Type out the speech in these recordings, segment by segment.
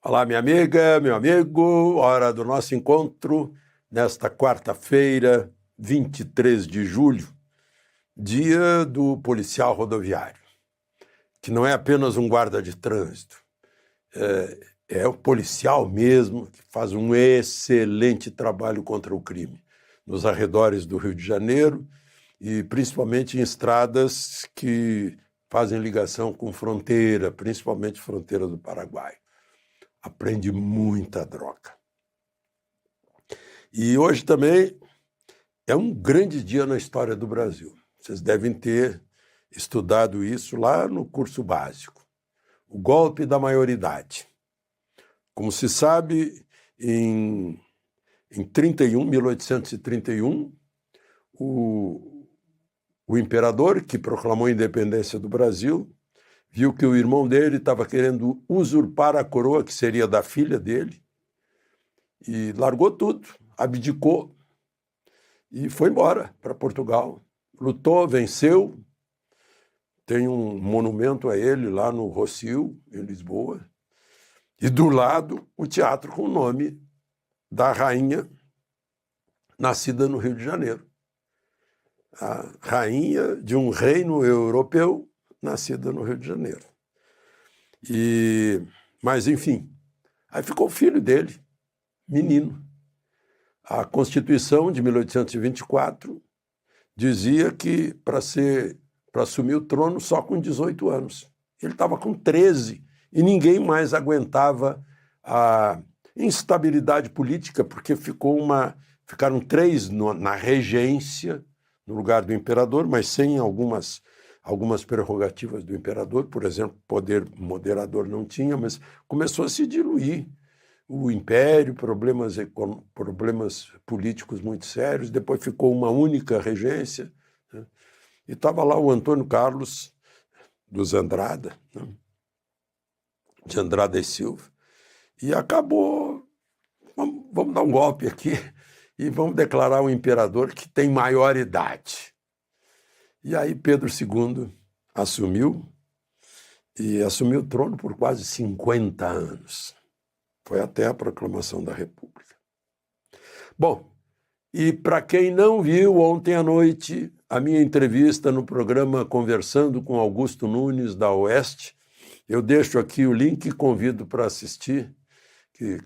Olá, minha amiga, meu amigo, hora do nosso encontro nesta quarta-feira, 23 de julho, dia do policial rodoviário, que não é apenas um guarda de trânsito, é o policial mesmo que faz um excelente trabalho contra o crime nos arredores do Rio de Janeiro e principalmente em estradas que fazem ligação com fronteira, principalmente fronteira do Paraguai. Aprende muita droga. E hoje também é um grande dia na história do Brasil. Vocês devem ter estudado isso lá no curso básico. O golpe da maioridade. Como se sabe, em 1831, o imperador, que proclamou a independência do Brasil, viu que o irmão dele estava querendo usurpar a coroa, que seria da filha dele, e largou tudo, abdicou e foi embora para Portugal. Lutou, venceu, tem um monumento a ele lá no Rossio, em Lisboa, e do lado o teatro com o nome da rainha nascida no Rio de Janeiro. A rainha de um reino europeu nascida no Rio de Janeiro. Mas, enfim, aí ficou o filho dele, menino. A Constituição de 1824 dizia que para assumir o trono só com 18 anos. Ele estava com 13 e ninguém mais aguentava a instabilidade política, porque ficaram 3 na regência, no lugar do imperador, mas sem algumas prerrogativas do imperador, por exemplo, poder moderador não tinha, mas começou a se diluir o império, problemas políticos muito sérios, depois ficou uma única regência, né? E estava lá o Antônio Carlos dos Andrada, né? De Andrada e Silva, e acabou, vamos dar um golpe aqui e vamos declarar o imperador que tem maior idade. E aí Pedro II assumiu o trono por quase 50 anos. Foi até a proclamação da República. Bom, e para quem não viu ontem à noite a minha entrevista no programa Conversando com Augusto Nunes, da Oeste, eu deixo aqui o link e convido para assistir, que,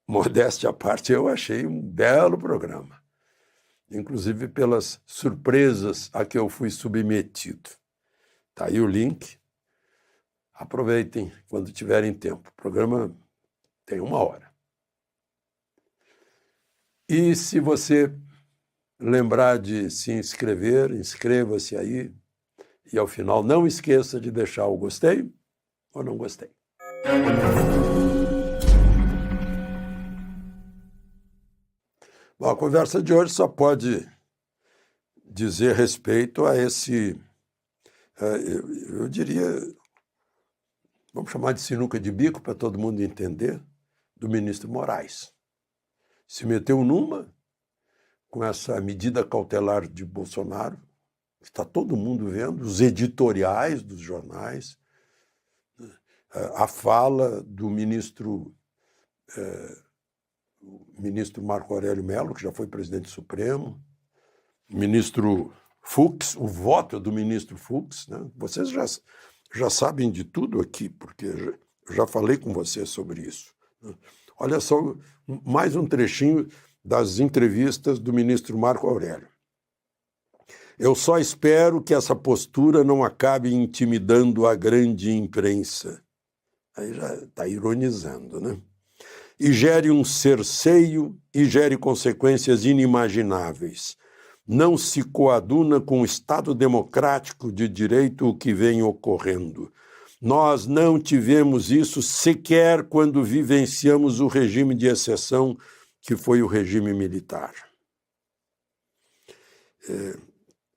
modéstia à parte, eu achei um belo programa, inclusive pelas surpresas a que eu fui submetido. Está aí o link. Aproveitem quando tiverem tempo. O programa tem 1 hora. E se você lembrar de se inscrever, inscreva-se aí. E ao final não esqueça de deixar o gostei ou não gostei. Bom, a conversa de hoje só pode dizer respeito a esse, eu diria, vamos chamar de sinuca de bico para todo mundo entender, do ministro Moraes. Se meteu numa com essa medida cautelar de Bolsonaro, que está todo mundo vendo, os editoriais dos jornais, a fala do ministro Marco Aurélio Mello, que já foi presidente do Supremo, o ministro Fux, o voto do ministro Fux, né? Vocês já sabem de tudo aqui, porque eu já falei com vocês sobre isso. Olha só, mais um trechinho das entrevistas do ministro Marco Aurélio. Eu só espero que essa postura não acabe intimidando a grande imprensa. Aí já está ironizando, né? E gere um cerceio e gere consequências inimagináveis. Não se coaduna com o Estado democrático de direito o que vem ocorrendo. Nós não tivemos isso sequer quando vivenciamos o regime de exceção, que foi o regime militar.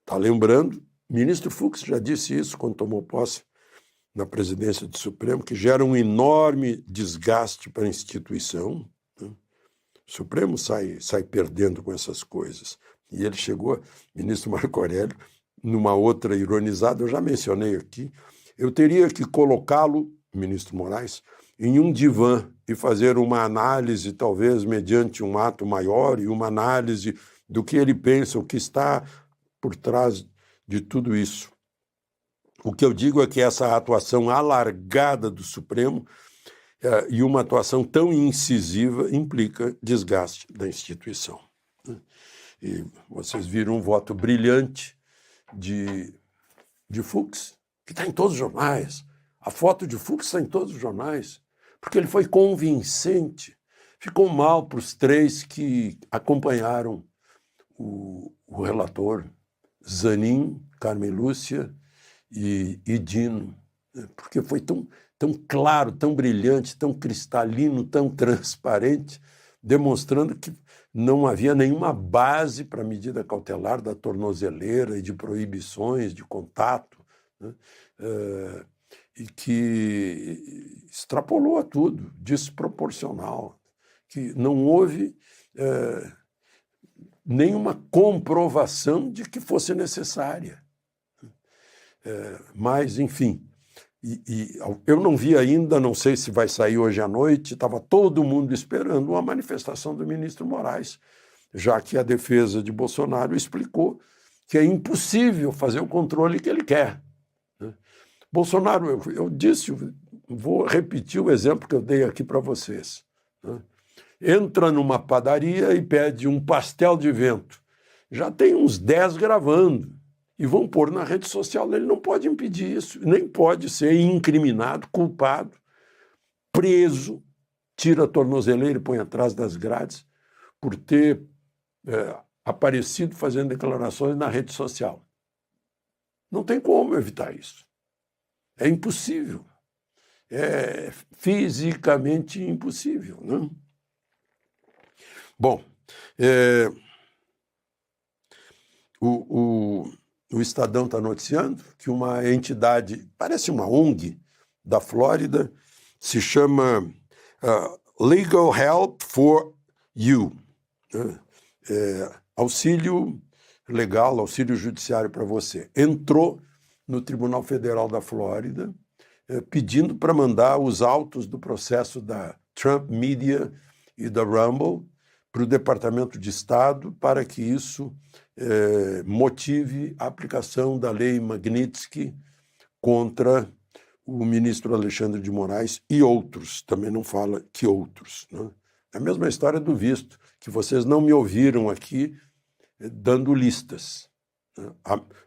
Está lembrando? O ministro Fux já disse isso quando tomou posse na presidência do Supremo, que gera um enorme desgaste para a instituição, né? O Supremo sai perdendo com essas coisas. E ele chegou, ministro Marco Aurélio, numa outra ironizada, eu já mencionei aqui, eu teria que colocá-lo, ministro Moraes, em um divã e fazer uma análise, talvez mediante um ato maior, e uma análise do que ele pensa, o que está por trás de tudo isso. O que eu digo é que essa atuação alargada do Supremo e uma atuação tão incisiva implica desgaste da instituição. E vocês viram um voto brilhante de Fux, que está em todos os jornais. A foto de Fux está em todos os jornais, porque ele foi convincente. Ficou mal para os três que acompanharam o relator, Zanin, Carmen Lúcia e Dino, porque foi tão claro, tão brilhante, tão cristalino, tão transparente, demonstrando que não havia nenhuma base para a medida cautelar da tornozeleira e de proibições de contato, né? E que extrapolou a tudo, desproporcional, que não houve nenhuma comprovação de que fosse necessária. Mas, enfim, eu não vi ainda, não sei se vai sair hoje à noite, estava todo mundo esperando uma manifestação do ministro Moraes, já que a defesa de Bolsonaro explicou que é impossível fazer o controle que ele quer. Bolsonaro, eu disse, vou repetir o exemplo que eu dei aqui para vocês. Entra numa padaria e pede um pastel de vento. Já tem uns 10 gravando e vão pôr na rede social. Ele não pode impedir isso, nem pode ser incriminado, culpado, preso, tira a tornozeleira e põe atrás das grades por ter aparecido fazendo declarações na rede social. Não tem como evitar isso. É impossível. É fisicamente impossível, né? Bom, o Estadão está noticiando que uma entidade, parece uma ONG da Flórida, se chama Legal Help for You, auxílio legal, auxílio judiciário para você. Entrou no Tribunal Federal da Flórida pedindo para mandar os autos do processo da Trump Media e da Rumble para o Departamento de Estado para que isso motive a aplicação da lei Magnitsky contra o ministro Alexandre de Moraes e outros, também não fala que outros, né? É a mesma história do visto, que vocês não me ouviram aqui dando listas.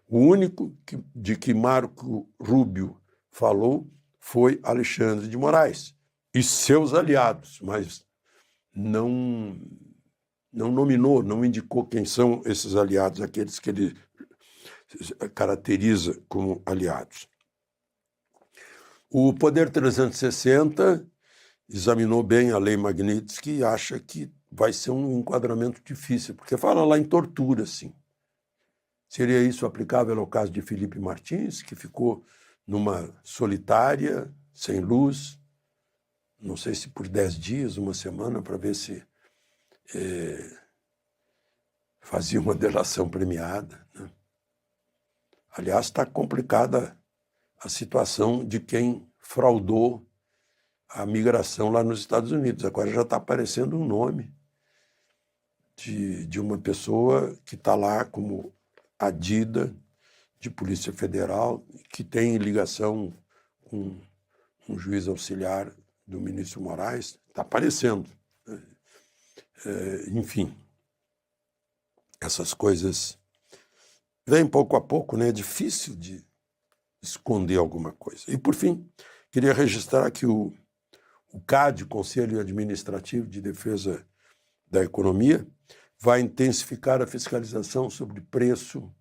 O único de que Marco Rubio falou foi Alexandre de Moraes e seus aliados, mas não nominou, não indicou quem são esses aliados, aqueles que ele caracteriza como aliados. O Poder 360 examinou bem a lei Magnitsky e acha que vai ser um enquadramento difícil, porque fala lá em tortura, sim. Seria isso aplicável ao caso de Felipe Martins, que ficou numa solitária, sem luz, não sei se por 10 dias, uma semana, para ver se fazia uma delação premiada, né? Aliás, está complicada a situação de quem fraudou a migração lá nos Estados Unidos. Agora já está aparecendo um nome de uma pessoa que está lá como adida de Polícia Federal, que tem ligação com um juiz auxiliar do ministro Moraes. Está aparecendo. Enfim, essas coisas vêm pouco a pouco, né? É difícil de esconder alguma coisa. E, por fim, queria registrar que o CAD, Conselho Administrativo de Defesa da Economia, vai intensificar a fiscalização sobre preço,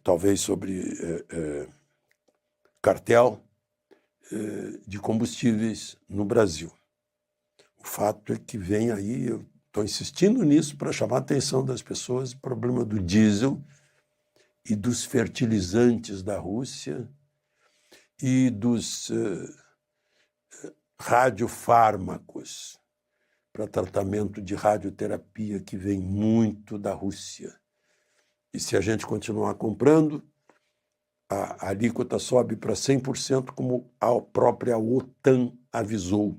talvez sobre cartel de combustíveis no Brasil. O fato é que vem aí, eu estou insistindo nisso para chamar a atenção das pessoas, o problema do diesel e dos fertilizantes da Rússia e dos radiofármacos para tratamento de radioterapia que vem muito da Rússia. E se a gente continuar comprando, a alíquota sobe para 100%, como a própria OTAN avisou.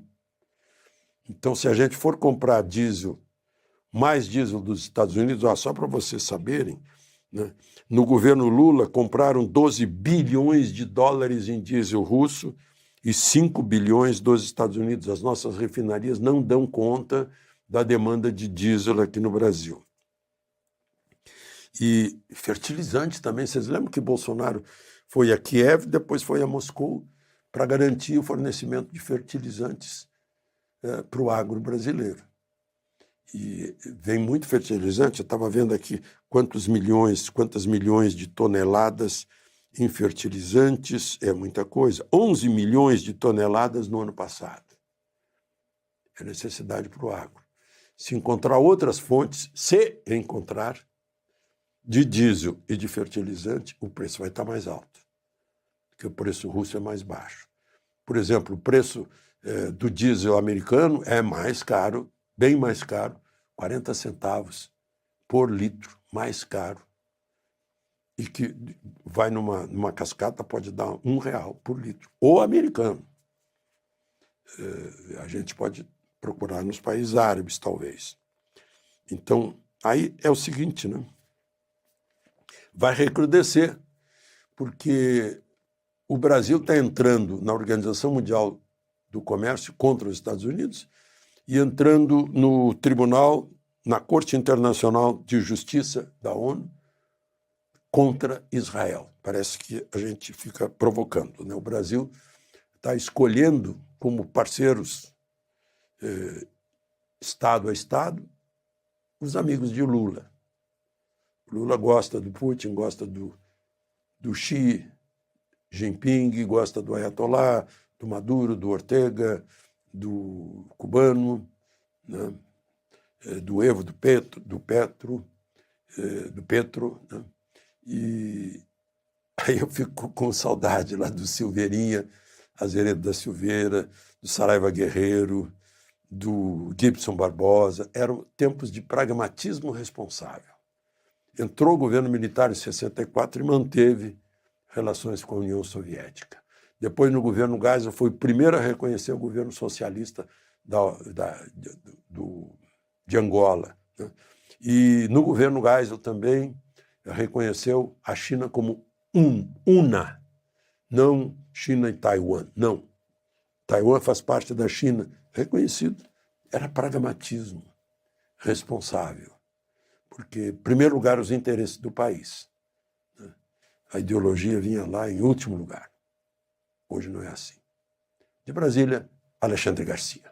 Então, se a gente for comprar diesel, mais diesel dos Estados Unidos, só para vocês saberem, né, no governo Lula compraram 12 bilhões de dólares em diesel russo e 5 bilhões dos Estados Unidos. As nossas refinarias não dão conta da demanda de diesel aqui no Brasil. E fertilizantes também. Vocês lembram que Bolsonaro foi a Kiev, depois foi a Moscou para garantir o fornecimento de fertilizantes para o agro brasileiro. E vem muito fertilizante. Eu estava vendo aqui quantas milhões de toneladas em fertilizantes, é muita coisa. 11 milhões de toneladas no ano passado. É necessidade para o agro. Se encontrar outras fontes, de diesel e de fertilizante, o preço vai estar mais alto, porque o preço russo é mais baixo. Por exemplo, o preço do diesel americano é mais caro, bem mais caro, 40 centavos por litro, mais caro, e que vai numa cascata, pode dar R$1 por litro. O americano. A gente pode procurar nos países árabes, talvez. Então, aí é o seguinte, né? Vai recrudescer, porque o Brasil está entrando na Organização Mundial do Comércio contra os Estados Unidos e entrando no tribunal, na Corte Internacional de Justiça da ONU, contra Israel. Parece que a gente fica provocando, né? O Brasil está escolhendo como parceiros, Estado a Estado, os amigos de Lula. Lula gosta do Putin, gosta do Xi Jinping, gosta do Ayatollah, do Maduro, do Ortega, do cubano, né? Do Evo, do Petro, né? E aí eu fico com saudade lá do Silveirinha, Azeredo da Silveira, do Saraiva Guerreiro, do Gibson Barbosa. Eram tempos de pragmatismo responsável. Entrou o governo militar em 64 e manteve relações com a União Soviética. Depois, no governo Geisel, foi o primeiro a reconhecer o governo socialista de Angola, né? E no governo Geisel também reconheceu a China como una, não China e Taiwan, não. Taiwan faz parte da China, reconhecido. Era pragmatismo responsável, porque, em primeiro lugar, os interesses do país. A ideologia vinha lá em último lugar. Hoje não é assim. De Brasília, Alexandre Garcia.